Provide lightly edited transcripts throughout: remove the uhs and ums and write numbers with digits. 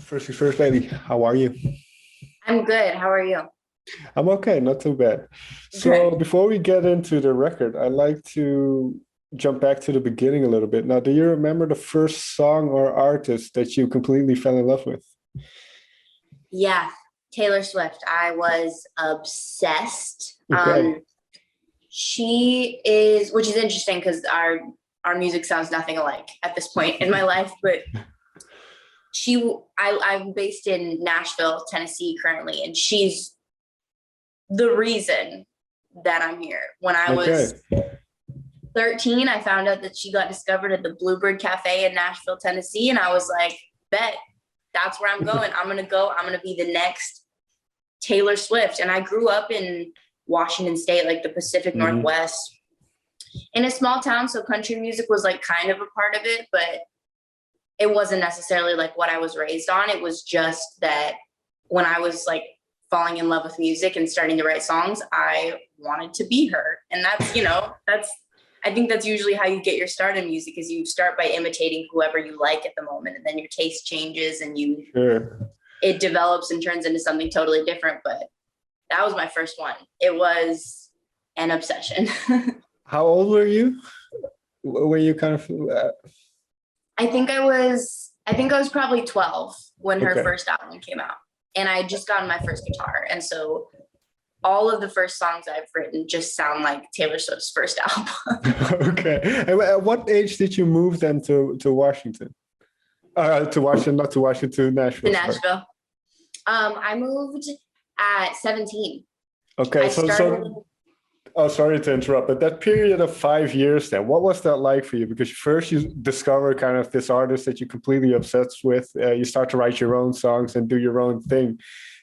First things first, Bailey, how are you? I'm good. How are you? I'm okay, not too bad. So Good. before we get into the record, I'd like to jump back to the beginning a little bit. Now, do you remember the first song or artist that you completely fell in love with? Yeah, Taylor Swift. I was obsessed. Okay. Which is interesting because our music sounds nothing alike at this point in my life. But I'm based in Nashville, Tennessee currently, and she's the reason that I'm here. When I Okay. was 13, I found out that she got discovered at the Bluebird Cafe in Nashville, Tennessee, and I was like, bet. That's where I'm going. I'm going to go. I'm going to be the next Taylor Swift. And I grew up in Washington State, like the Pacific Hmm. Northwest, in a small town. So country music was like kind of a part of it, but it wasn't necessarily like what I was raised on. It was just that when I was like falling in love with music and starting to write songs, I wanted to be her. And I think that's usually how you get your start in music is you start by imitating whoever you like at the moment. And then your taste changes and Sure. it develops and turns into something totally different. But that was my first one. It was an obsession. How old were you? Were you kind of I think I was probably 12 when her okay? first album came out. And I had just gotten my first guitar. And so all of the first songs I've written just sound like Taylor Swift's first album. Okay. And at what age did you move then to Washington? To Washington, not to Washington, to To Nashville. Sorry. Nashville. I moved at 17. Okay. I So started, so Oh, sorry to interrupt, but that period of 5 years then, what was that like for you? Because first you discover kind of this artist that you're completely obsessed with. You start to write your own songs and do your own thing.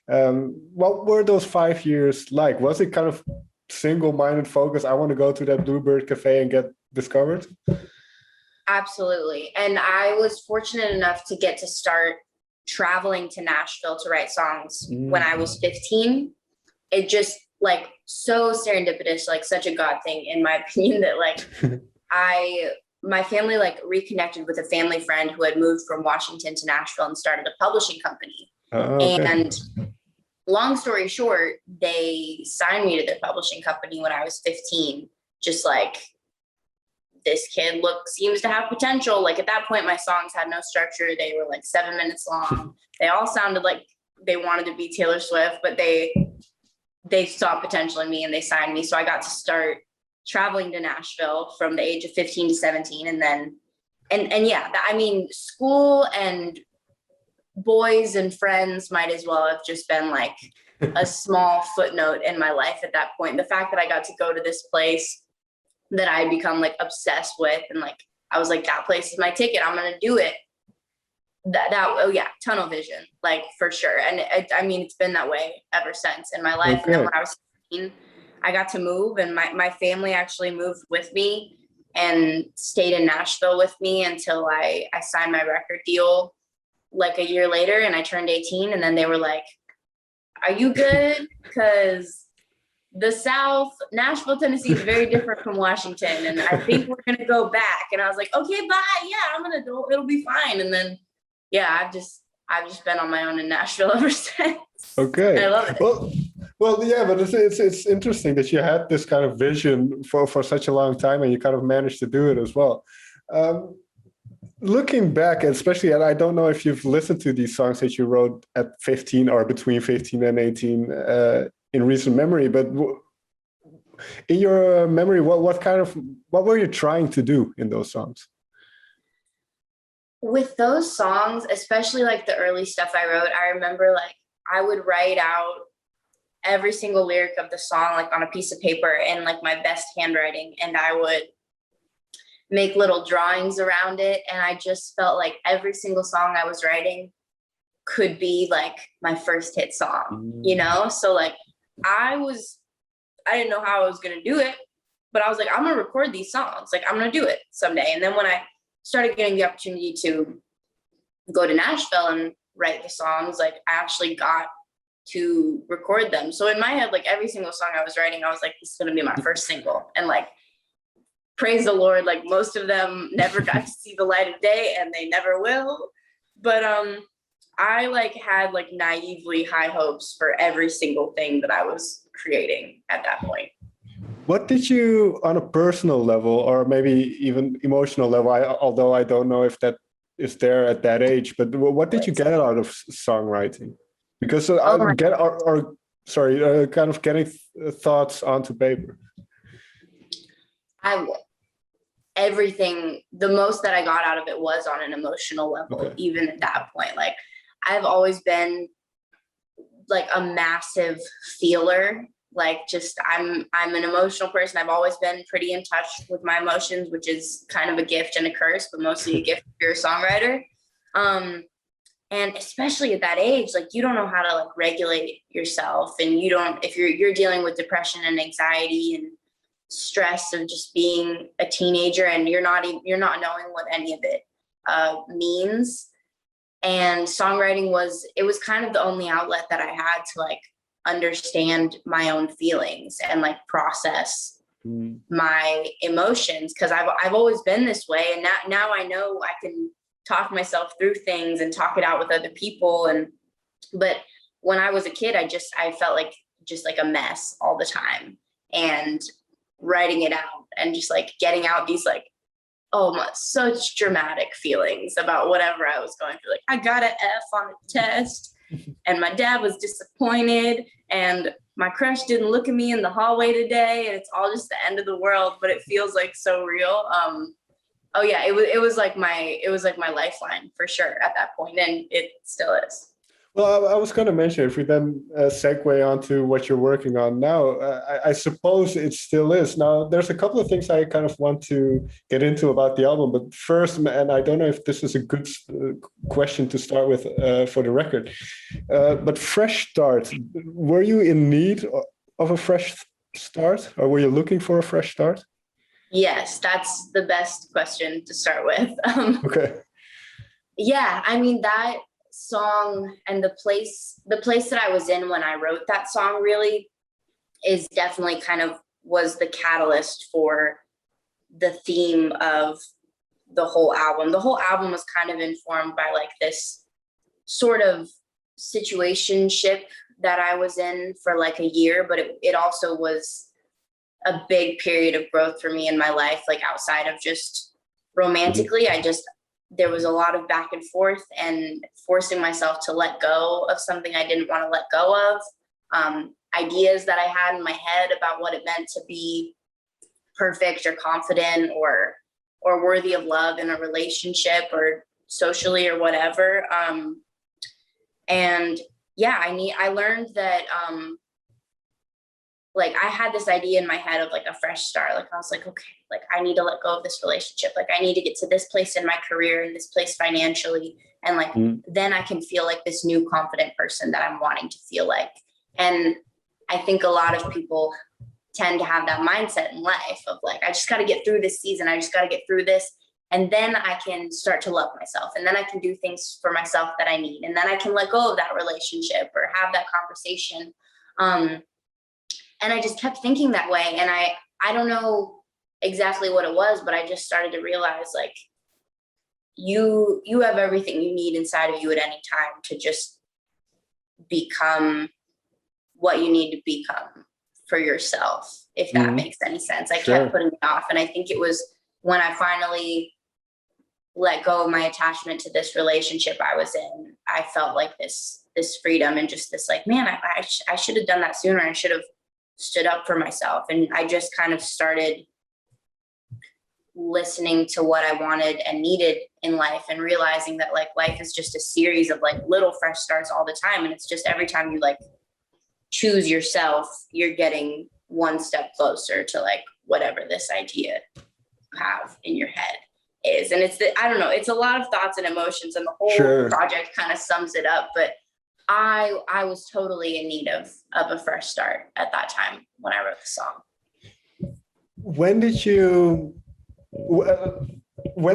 What were those 5 years like? Was it kind of single-minded focus? I want to go to that Bluebird Cafe and get discovered. absolutely. And I was fortunate enough to get to start traveling to Nashville to write songs when I was Mm. 15. It just like so serendipitous, like such a God thing in my opinion that like I my family like reconnected with a family friend who had moved from Washington to Nashville and started a publishing company. Okay. And long story short, they signed me to their publishing company when I was 15. Just like this kid seems to have potential. Like at that point, my songs had no structure. They were like 7 minutes long. They all sounded like they wanted to be Taylor Swift, but they saw potential in me and they signed me. So I got to start traveling to Nashville from the age of 15 to 17. And then, and yeah, I mean, school and boys and friends might as well have just been like a small footnote in my life at that point. The fact that I got to go to this place that I had become like obsessed with and like, I was like, that place is my ticket. I'm going to do it. Oh yeah, tunnel vision, like for sure. And I mean, it's been that way ever since in my life. And then Okay. when I was 16, I got to move and my family actually moved with me and stayed in Nashville with me until I signed my record deal like a year later and I turned 18. And then they were like, are you good? Because the South, Nashville, Tennessee is very different from Washington. And I think we're going to go back. And I was like, okay, bye. Yeah, I'm going to do it'll be fine. And then yeah, I've just been on my own in Nashville ever since. I Okay. love it. Well, yeah, but it's interesting that you had this kind of vision for such a long time, and you kind of managed to do it as well. Um, Looking back, especially, and I don't know if you've listened to these songs that you wrote at 15 or between 15 and 18 in recent memory, but in your memory, what were you trying to do in those songs? With those songs, especially like the early stuff I wrote, I remember like I would write out every single lyric of the song like on a piece of paper in like my best handwriting and I would make little drawings around it and I just felt like every single song I was writing could be like my first hit Mm. So like I was I didn't know how I was going to do it, but I was like, I'm going to record these songs. Like, I'm going to do it someday. And then when I started getting the opportunity to go to Nashville and write the songs, like, I actually got to record them. So in my head, like, every single song I was writing, I was like, this is going to be my first single. And like, praise the Lord, like, most of them never got to see the light of day and they never will. But I like had like naively high hopes for every single thing that I was creating at that point. What did you, on a personal level or maybe even emotional level, although I don't know if that is there at that age, but what did you get out of songwriting? Because Oh my, kind of getting thoughts onto paper. I everything, the most that I got out of it was on an emotional level. Okay. Even at that point, like I've always been like a massive feeler. Like just I'm an emotional person. I've always been pretty in touch with my emotions, which is kind of a gift and a curse, but mostly a gift if you're a songwriter. And especially at that age, like you don't know how to like regulate yourself, and you don't, if you're dealing with depression and anxiety and stress of just being a teenager, and you're not knowing what any of it means. And songwriting was kind of the only outlet that I had to like understand my own feelings and like process my emotions, because I've always been this way, and now I know I can talk myself through things and talk it out with other people. But when I was a kid, I felt like just like a mess all the time, and writing it out and just like getting out these like, oh my, such dramatic feelings about whatever I was going through. Like I got an F on a test and my dad was disappointed, and my crush didn't look at me in the hallway today, and it's all just the end of the world, but it feels like so real. Oh yeah, it was like my lifeline for sure at that point, and it still is. Well, I was going to mention, if we then segue onto what you're working on now, I suppose it still is. Now, there's a couple of things I kind of want to get into about the album, but first, and I don't know if this is a good question to start with for the record, but fresh start. Were you in need of a fresh start, or were you looking for a fresh start? Yes, that's the best question to start with. Okay. Yeah, I mean, that song and the place that I was in when I wrote that song really is definitely kind of was the catalyst for the theme of the whole album. The whole album was kind of informed by like this sort of situationship that I was in for like a year, but it also was a big period of growth for me in my life, like outside of just romantically. There was a lot of back and forth and forcing myself to let go of something I didn't want to let go of. Ideas that I had in my head about what it meant to be perfect or confident or worthy of love in a relationship or socially or whatever. And yeah, I learned that like I had this idea in my head of like a fresh start. Like I was like, okay, like I need to let go of this relationship. Like I need to get to this place in my career and this place financially. And like, then I can feel like this new confident person that I'm wanting to feel like. And I think a lot of people tend to have that mindset in life of like, I just got to get through this season. I just got to get through this. And then I can start to love myself. And then I can do things for myself that I need. And then I can let go of that relationship or have that conversation. And I just kept thinking that way. And I don't know exactly what it was, but I just started to realize like you have everything you need inside of you at any time to just become what you need to become for yourself, if that makes any sense. I kept putting it off. And I think it was when I finally let go of my attachment to this relationship I was in, I felt like this freedom and just this like, man, I should have done that sooner. I should have stood up for myself. And I just kind of started listening to what I wanted and needed in life and realizing that like life is just a series of like little fresh starts all the time. And it's just every time you like choose yourself, you're getting one step closer to like whatever this idea you have in your head is. And I don't know, it's a lot of thoughts and emotions, and the whole project kind of sums it up. But I was totally in need of a fresh start at that time when I wrote the song. When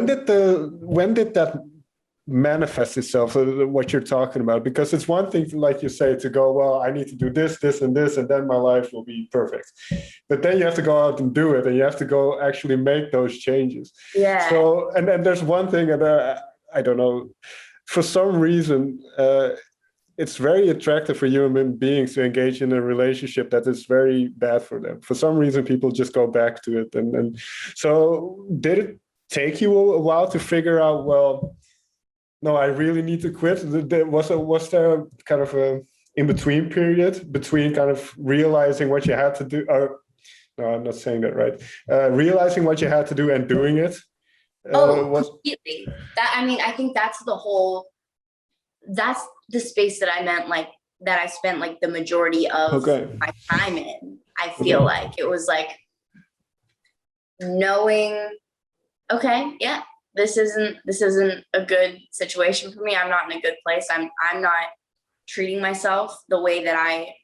did that manifest itself, what you're talking about? Because it's one thing, like you say, to go, well, I need to do this, this, and this, and then my life will be perfect. But then you have to go out and do it, and you have to go actually make those changes. Yeah. So, and then there's one thing that I don't know, for some reason, it's very attractive for human beings to engage in a relationship that is very bad for them. For some reason, people just go back to it. And so did it take you a while to figure out, well, no, I really need to quit? Was there kind of a in-between period between kind of realizing what you had to do? Or, no, I'm not saying that right. Realizing what you had to do and doing it? Completely. I think that's the space that I meant, like, that I spent like the majority of my time in. I feel like it was like knowing, okay, yeah, this isn't a good situation for me. I'm not in a good place. I'm not treating myself the way that I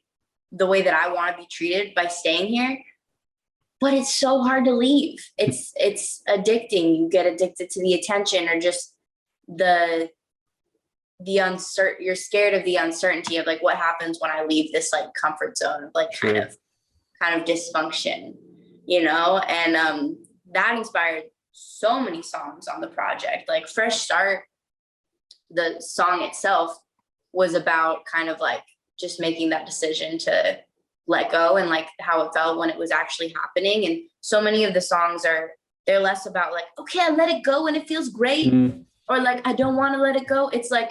want to be treated by staying here. But it's so hard to leave. It's addicting. You get addicted to the attention, or just the you're scared of the uncertainty of like what happens when I leave this like comfort zone of like kind of dysfunction, and that inspired so many songs on the project. Like Fresh Start, the song itself was about kind of like just making that decision to let go, and like how it felt when it was actually happening. And so many of the songs they're less about like, okay, I let it go and it feels great, or like I don't want to let it go. It's like,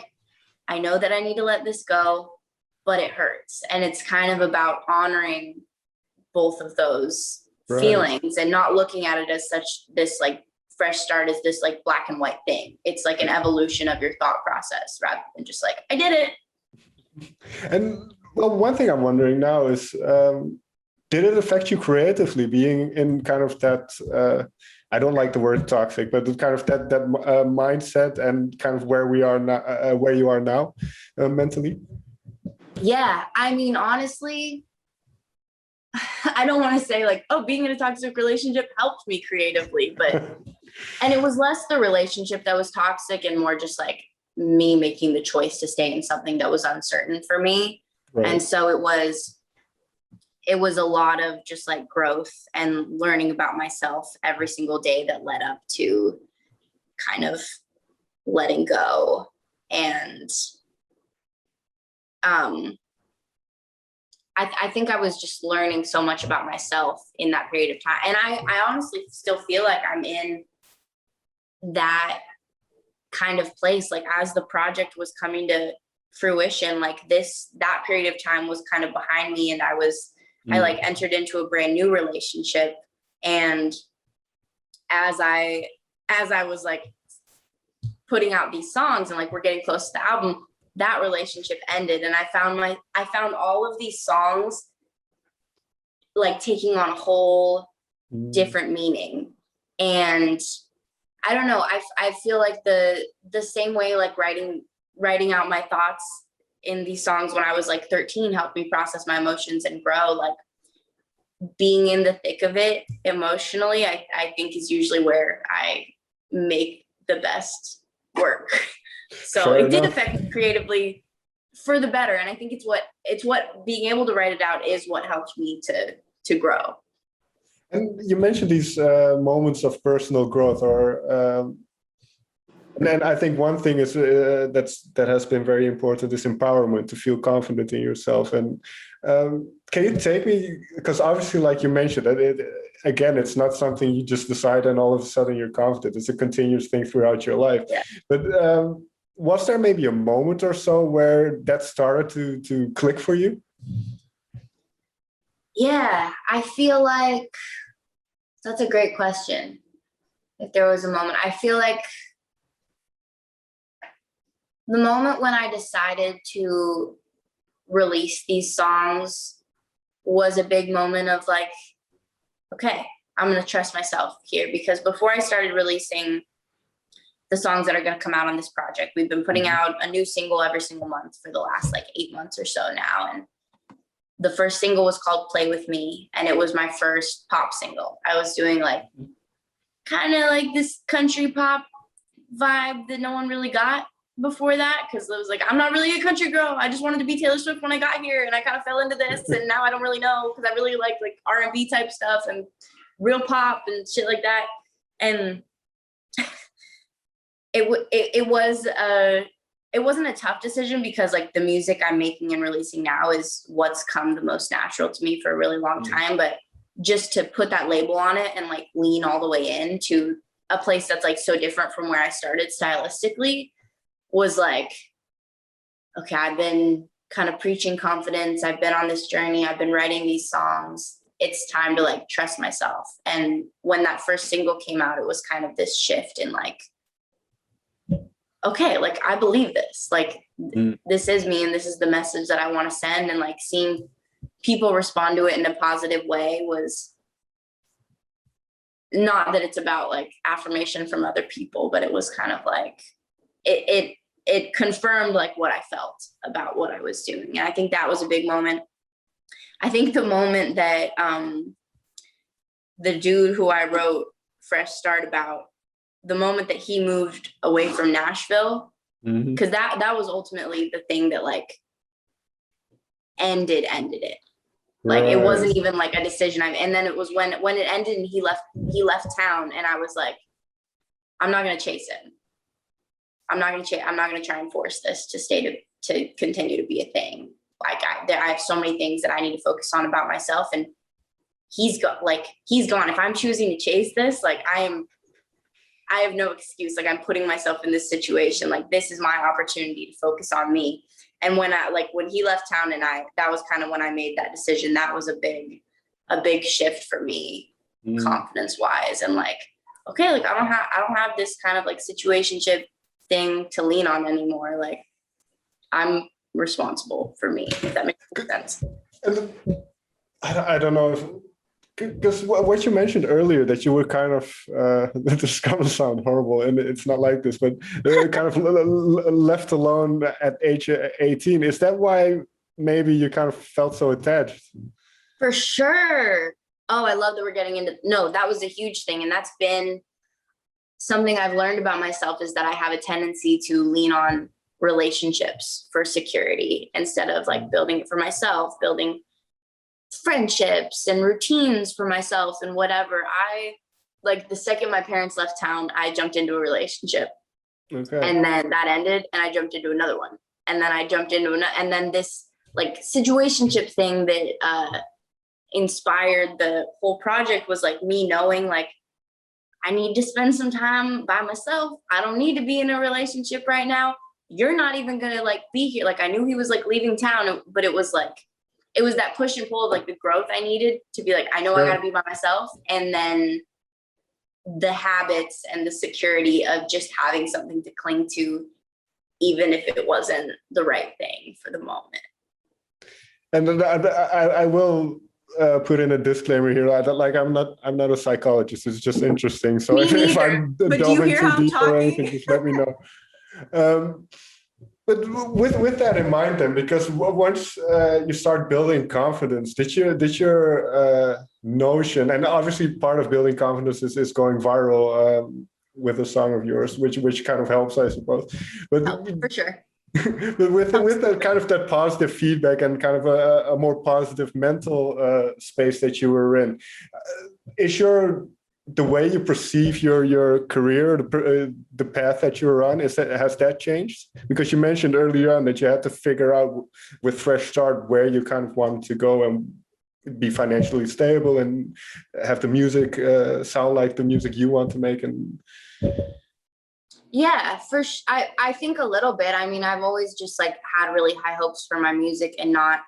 I know that I need to let this go, but it hurts. And it's kind of about honoring both of those feelings and not looking at it as this like fresh start as this like black and white thing. It's like an evolution of your thought process rather than just like, I did it. And well, one thing I'm wondering now is, did it affect you creatively being in kind of that, I don't like the word toxic, but kind of that mindset and kind of where we are now, where you are now mentally? Yeah, Honestly, I don't want to say like, oh, being in a toxic relationship helped me creatively, but, and it was less the relationship that was toxic and more just like me making the choice to stay in something that was uncertain for me. Right. And so it was a lot of just like growth and learning about myself every single day that led up to kind of letting go. And I think I was just learning so much about myself in that period of time. And I honestly still feel like I'm in that kind of place. Like as the project was coming to fruition, like that period of time was kind of behind me, and I like entered into a brand new relationship. And as I was like putting out these songs and like we're getting close to the album, that relationship ended, and I found all of these songs like taking on a whole different meaning. And I don't know, I feel like the same way like writing out my thoughts in these songs when I was like 13 helped me process my emotions and grow. Like being in the thick of it emotionally, I think is usually where I make the best work. So it did affect me creatively for the better. And I think it's what being able to write it out is what helped me to grow. And you mentioned these moments of personal growth, or and then I think one thing is that has been very important is empowerment, to feel confident in yourself. And can you take me, because obviously, like you mentioned, again, it's not something you just decide and all of a sudden you're confident. It's a continuous thing throughout your life. Yeah. But was there maybe a moment or so where that started to click for you? Yeah, I feel like that's a great question. If there was a moment, I feel like the moment when I decided to release these songs was a big moment of like, okay, I'm going to trust myself here. Because before I started releasing the songs that are going to come out on this project, we've been putting out a new single every single month for the last like 8 months or so now. And the first single was called Play With Me, and it was my first pop single. I was doing like kind of like this country pop vibe that no one really got before that, because it was like, I'm not really a country girl. I just wanted to be Taylor Swift when I got here, and I kind of fell into this, and now I don't really know, because I really like R&B type stuff and real pop and shit like that. And it was it wasn't a tough decision because like the music I'm making and releasing now is what's come the most natural to me for a really long time. But just to put that label on it and like lean all the way into a place that's like so different from where I started stylistically was like, okay, I've been kind of preaching confidence. I've been on this journey. I've been writing these songs. It's time to like trust myself. And when that first single came out, it was kind of this shift in like, okay, like I believe this, like this is me and this is the message that I want to send. And like seeing people respond to it in a positive way was not that it's about like affirmation from other people, but it was kind of like, it confirmed like what I felt about what I was doing. And I think that was a big moment. I think the moment that the dude who I wrote Fresh Start about, the moment that he moved away from Nashville, because that was ultimately the thing that like ended it. Like it wasn't even like a decision. And then it was when it ended and he left town, and I was like, I'm not gonna chase him. I'm not gonna try and force this to continue to be a thing. Like I have so many things that I need to focus on about myself, and he's gone. If I'm choosing to chase this, like I have no excuse. Like I'm putting myself in this situation. Like this is my opportunity to focus on me. And when he left town that was kind of when I made that decision. That was a big shift for me, confidence wise. And like, okay, like I don't have this kind of like situationship thing to lean on anymore. Like I'm responsible for me, if that makes sense. And I don't know if, because what you mentioned earlier, that you were kind of, this is going to sound horrible and it's not like this, but kind of left alone at age 18. Is that why maybe you kind of felt so attached? For sure. Oh, I love that we're getting into, no, that was a huge thing. And that's been something I've learned about myself, is that I have a tendency to lean on relationships for security instead of like building it for myself, building friendships and routines for myself and whatever. I like the second my parents left town, I jumped into a relationship. Okay. And then that ended and I jumped into another one. And then I jumped into another, and then this like situationship thing that inspired the whole project was like me knowing like I need to spend some time by myself. I don't need to be in a relationship right now. You're not even gonna like be here. Like I knew he was like leaving town, but it was that push and pull of like the growth I needed to be like, I know I gotta be by myself. And then the habits and the security of just having something to cling to, even if it wasn't the right thing for the moment. And then I will put in a disclaimer here. I'm not a psychologist. It's just interesting. So if I'm delving too deep or anything, just let me know. But with that in mind, then, because once you start building confidence, did your notion, and obviously part of building confidence is going viral with a song of yours, which kind of helps, I suppose. But for sure. But with that kind of that positive feedback and kind of a more positive mental space that you were in, is the way you perceive your career, the path that you're on, has that changed? Because you mentioned earlier on that you had to figure out with Fresh Start where you kind of wanted to go and be financially stable and have the music sound like the music you want to make. And yeah, I think a little bit. I mean, I've always just like had really high hopes for my music and not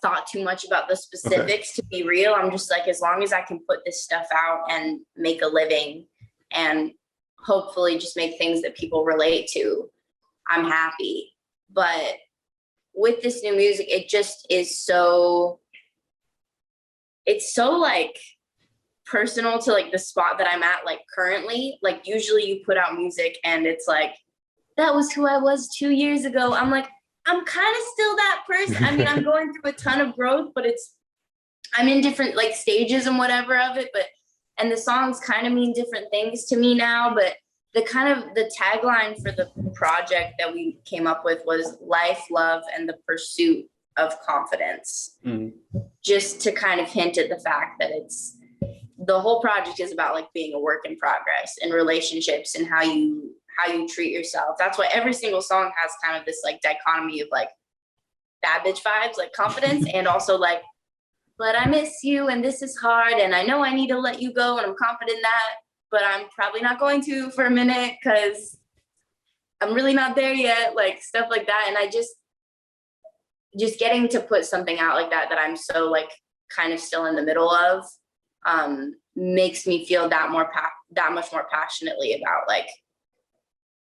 thought too much about the specifics. To be real, I'm just like, as long as I can put this stuff out and make a living and hopefully just make things that people relate to, I'm happy. But with this new music, it just is it's so like personal to like the spot that I'm at like currently. Like usually you put out music and it's like, that was who I was 2 years ago. I'm like, I'm kind of still that person. I mean, I'm going through a ton of growth, but I'm in different like stages and whatever of it. And the songs kind of mean different things to me now. But the tagline for the project that we came up with was life, love, and the pursuit of confidence. Just to kind of hint at the fact that the whole project is about like being a work in progress in relationships and how how you treat yourself. That's why every single song has kind of this like dichotomy of like bad bitch vibes, like confidence, and also like, but I miss you and this is hard and I know I need to let you go and I'm confident in that, but I'm probably not going to for a minute because I'm really not there yet, like stuff like that. And I just getting to put something out like that I'm so like kind of still in the middle of, makes me feel that much more passionately about like,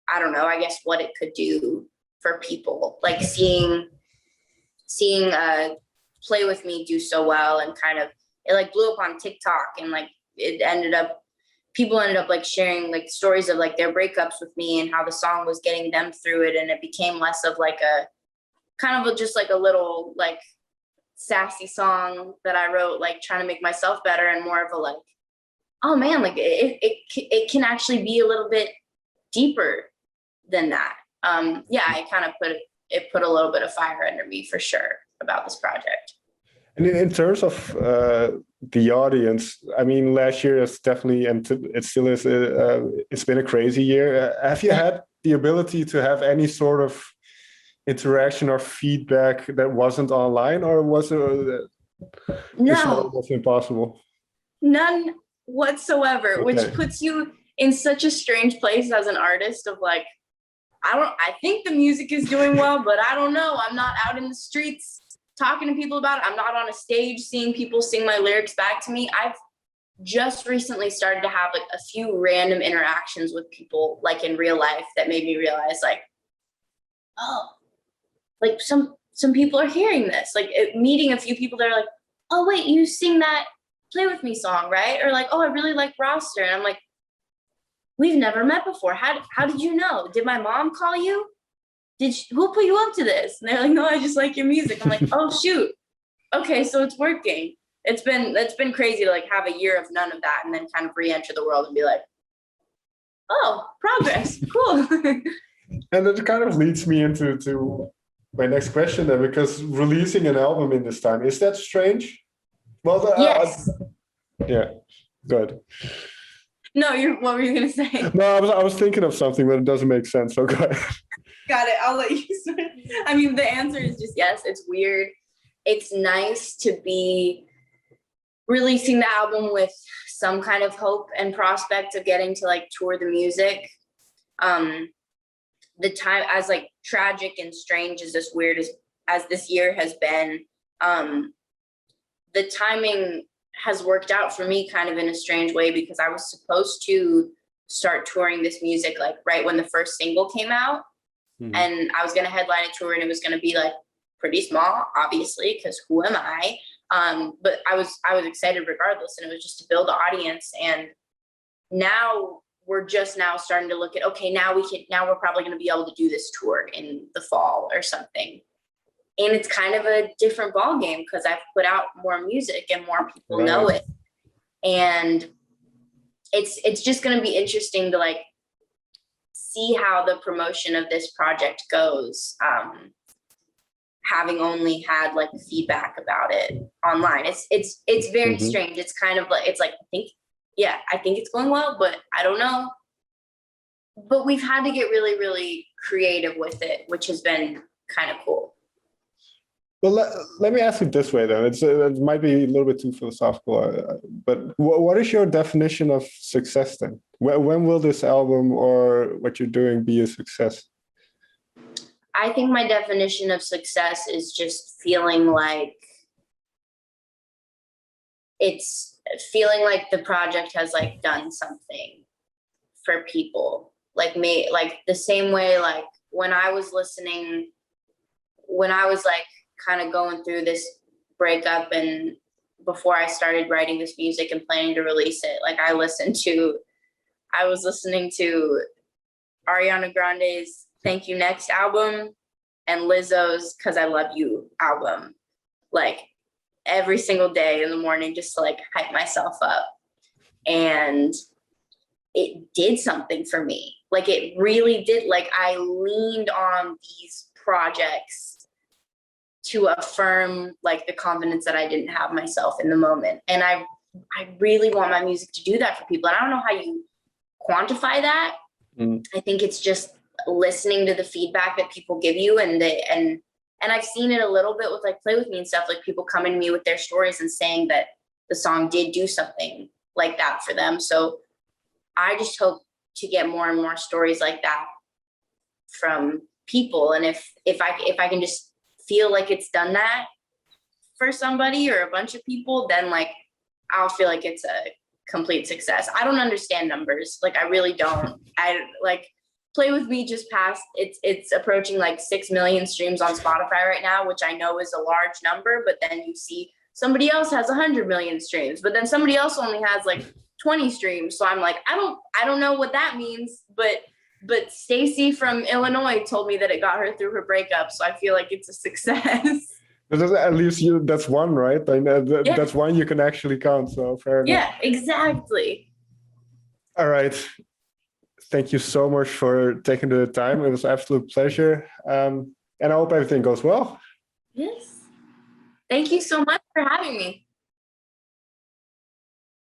I don't know, I guess what it could do for people, like seeing Play With Me do so well, and kind of it like blew up on TikTok, and like people ended up like sharing like stories of like their breakups with me and how the song was getting them through it, and it became less of like a kind of just like a little like sassy song that I wrote like trying to make myself better, and more of a like, oh man, like it can actually be a little bit deeper than that. I kind of put a little bit of fire under me for sure about this project. And in terms of the audience, I mean, last year is definitely, and it still is, it's been a crazy year. Have you had the ability to have any sort of interaction or feedback that wasn't online, or was it almost impossible? None whatsoever, Okay. Which puts you in such a strange place as an artist of like, I think the music is doing well, but I don't know. I'm not out in the streets talking to people about it. I'm not on a stage seeing people sing my lyrics back to me. I've just recently started to have like a few random interactions with people like in real life that made me realize like, oh, like some people are hearing this, like meeting a few people that are like, oh wait, you sing that Play With Me song, right? Or like, oh, I really like Roster. And I'm like, we've never met before. How did you know? Did my mom call you? Who put you up to this? And they're like, no, I just like your music. I'm like, oh shoot. Okay, so it's working. It's been crazy to like have a year of none of that and then kind of re-enter the world and be like, oh, progress, cool. And that kind of leads me into my next question then, because releasing an album in this time, is that strange? Well, yes. Yeah, good. No, what were you gonna say? No, I was thinking of something, but it doesn't make sense. So go ahead. Got it. I'll let you say. I mean, the answer is just yes. It's weird. It's nice to be releasing the album with some kind of hope and prospect of getting to like tour the music. The time, as like tragic and strange as this weird as this year has been, the timing has worked out for me kind of in a strange way, because I was supposed to start touring this music like right when the first single came out. Mm-hmm. And I was going to headline a tour, and it was going to be like pretty small, obviously, because who am I? But I was excited regardless, and it was just to build the audience. And now we're just now starting to look at, okay, now we're probably going to be able to do this tour in the fall or something. And it's kind of a different ball game because I've put out more music and more people know it. And it's just going to be interesting to like see how the promotion of this project goes. Having only had like feedback about it online, it's very strange. It's kind of like, it's like, I think it's going well, but I don't know. But we've had to get really, really creative with it, which has been kind of cool. Well, let me ask it this way, then. It might be a little bit too philosophical, but what is your definition of success, then? When will this album or what you're doing be a success? I think my definition of success is just feeling like the project has like done something for people, like me, like the same way, like when I was like kind of going through this breakup, and before I started writing this music and planning to release it, like I was listening to Ariana Grande's Thank You Next album and Lizzo's Cause I Love You album, like every single day in the morning, just to like hype myself up. And it did something for me. Like it really did. Like I leaned on these projects to affirm like the confidence that I didn't have myself in the moment. And I really want my music to do that for people. And I don't know how you quantify that, Mm. I think it's just listening to the feedback that people give you, and I've seen it a little bit with like Play With Me and stuff, like people coming to me with their stories and saying that the song did do something like that for them. So I just hope to get more and more stories like that from people. And if I can just feel like it's done that for somebody or a bunch of people, then like I'll feel like it's a complete success. I don't understand numbers. Like I really don't. I like Play With Me just passed. It's approaching like 6 million streams on Spotify right now, which I know is a large number, but then you see somebody else has 100 million streams, but then somebody else only has like 20 streams. So I'm like, I don't know what that means, but Stacy from Illinois told me that it got her through her breakup. So I feel like it's a success. At least that's one, right? Yeah. That's one you can actually count. So fair enough. Yeah, exactly. All right. Thank you so much for taking the time. It was an absolute pleasure. And I hope everything goes well. Yes. Thank you so much for having me.